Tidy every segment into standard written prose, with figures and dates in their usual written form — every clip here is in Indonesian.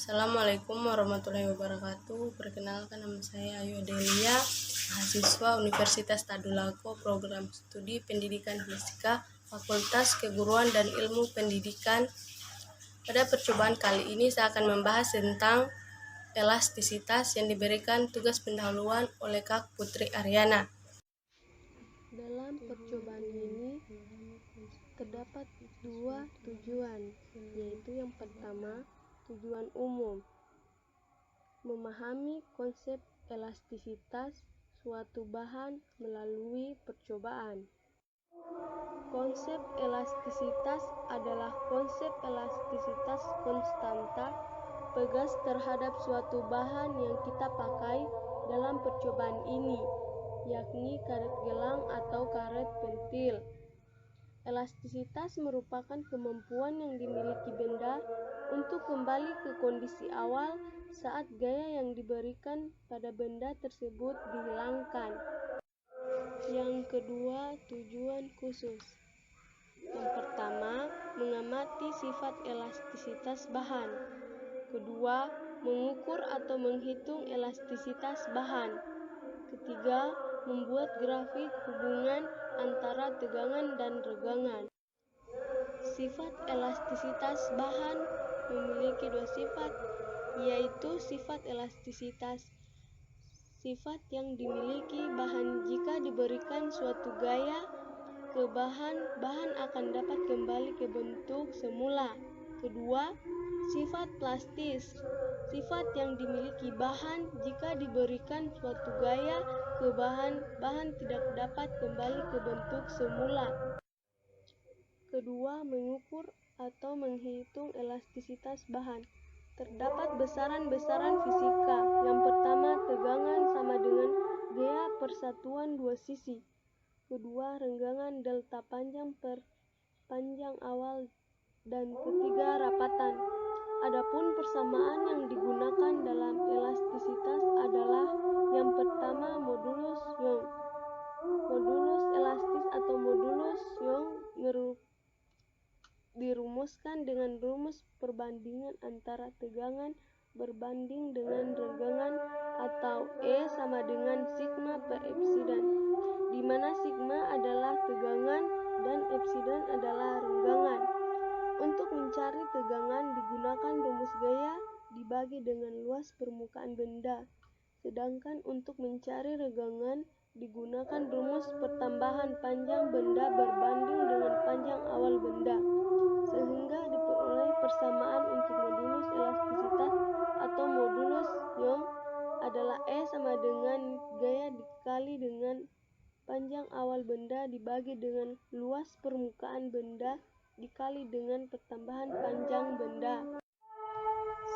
Assalamualaikum warahmatullahi wabarakatuh. Perkenalkan, nama saya Ayu Adelia, mahasiswa Universitas Tadulako, program studi Pendidikan Fisika, Fakultas Keguruan dan Ilmu Pendidikan. Pada percobaan kali ini saya akan membahas tentang elastisitas yang diberikan tugas pendahuluan oleh Kak Putri Aryana. Dalam percobaan ini terdapat dua tujuan, yaitu yang pertama, tujuan umum, memahami konsep elastisitas suatu bahan melalui percobaan. Konsep elastisitas adalah konsep elastisitas konstanta pegas terhadap suatu bahan yang kita pakai dalam percobaan ini, yakni karet gelang atau karet pentil. Elastisitas merupakan kemampuan yang dimiliki benda untuk kembali ke kondisi awal saat gaya yang diberikan pada benda tersebut dihilangkan. Yang kedua, tujuan khusus. Yang pertama, mengamati sifat elastisitas bahan. Kedua, mengukur atau menghitung elastisitas bahan. Ketiga, membuat grafik hubungan antara tegangan dan regangan. Sifat elastisitas bahan memiliki dua sifat, yaitu sifat elastisitas sifat yang dimiliki bahan jika diberikan suatu gaya ke bahan akan dapat kembali ke bentuk semula. Kedua, sifat plastis, sifat yang dimiliki bahan jika diberikan suatu gaya ke bahan tidak dapat kembali ke bentuk semula. Kedua, mengukur atau menghitung elastisitas bahan. Terdapat besaran-besaran fisika. Yang pertama, tegangan sama dengan gaya persatuan dua sisi. Kedua, renggangan delta panjang per panjang awal. Dan ketiga, rapatan. Adapun persamaan yang digunakan dalam elastisitas adalah yang pertama, modulus Young. Modulus elastis atau modulus Young dirumuskan dengan rumus perbandingan antara tegangan berbanding dengan renggangan, atau E sama dengan sigma per epsilon, di mana sigma adalah tegangan dan epsilon adalah renggangan. Untuk mencari tegangan digunakan rumus gaya dibagi dengan luas permukaan benda, sedangkan untuk mencari regangan digunakan rumus pertambahan panjang benda berbanding dengan panjang awal benda, sehingga diperoleh persamaan untuk modulus elastisitas atau modulus Young adalah E sama dengan gaya dikali dengan panjang awal benda dibagi dengan luas permukaan benda dikali dengan pertambahan panjang benda.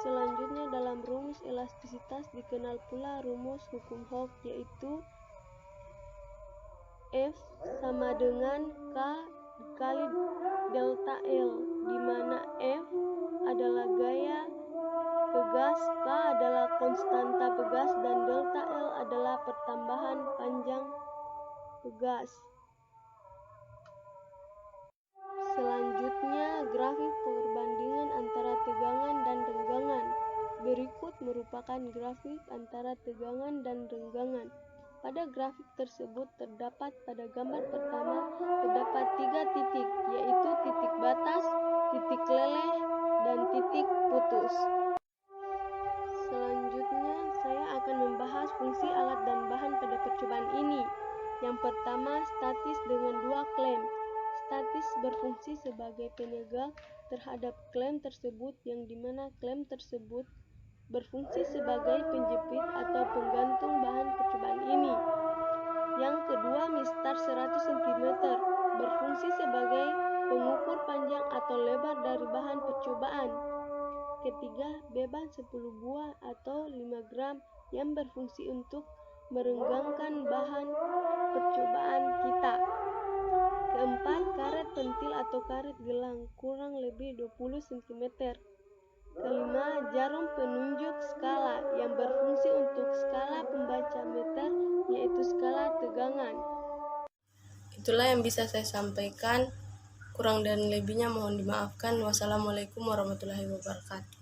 Selanjutnya, dalam rumus elastisitas dikenal pula rumus hukum Hooke, yaitu F sama dengan K dikali delta L, di mana F adalah gaya pegas, K adalah konstanta pegas, dan delta L adalah pertambahan panjang pegas. Selanjutnya, grafik perbandingan antara tegangan dan renggangan. Berikut merupakan grafik antara tegangan dan renggangan. Pada grafik tersebut terdapat pada gambar pertama terdapat 3 titik, yaitu titik batas, titik leleh, dan titik putus. Selanjutnya, saya akan membahas fungsi alat dan bahan pada percobaan ini. Yang pertama, statis dengan 2 klem. Statis berfungsi sebagai penegak terhadap klem tersebut, yang dimana klem tersebut berfungsi sebagai penjepit atau penggantung bahan percobaan ini. Yang kedua, mistar 100 cm berfungsi sebagai pengukur panjang atau lebar dari bahan percobaan. Ketiga, beban 10 buah atau 5 gram yang berfungsi untuk merenggangkan bahan percobaan kita. Keempat, karet pentil atau karet gelang kurang lebih 20 cm. Kelima, jarum penunjuk skala yang berfungsi untuk skala pembaca meter, yaitu skala tegangan. Itulah yang bisa saya sampaikan. Kurang dan lebihnya mohon dimaafkan. Wassalamualaikum warahmatullahi wabarakatuh.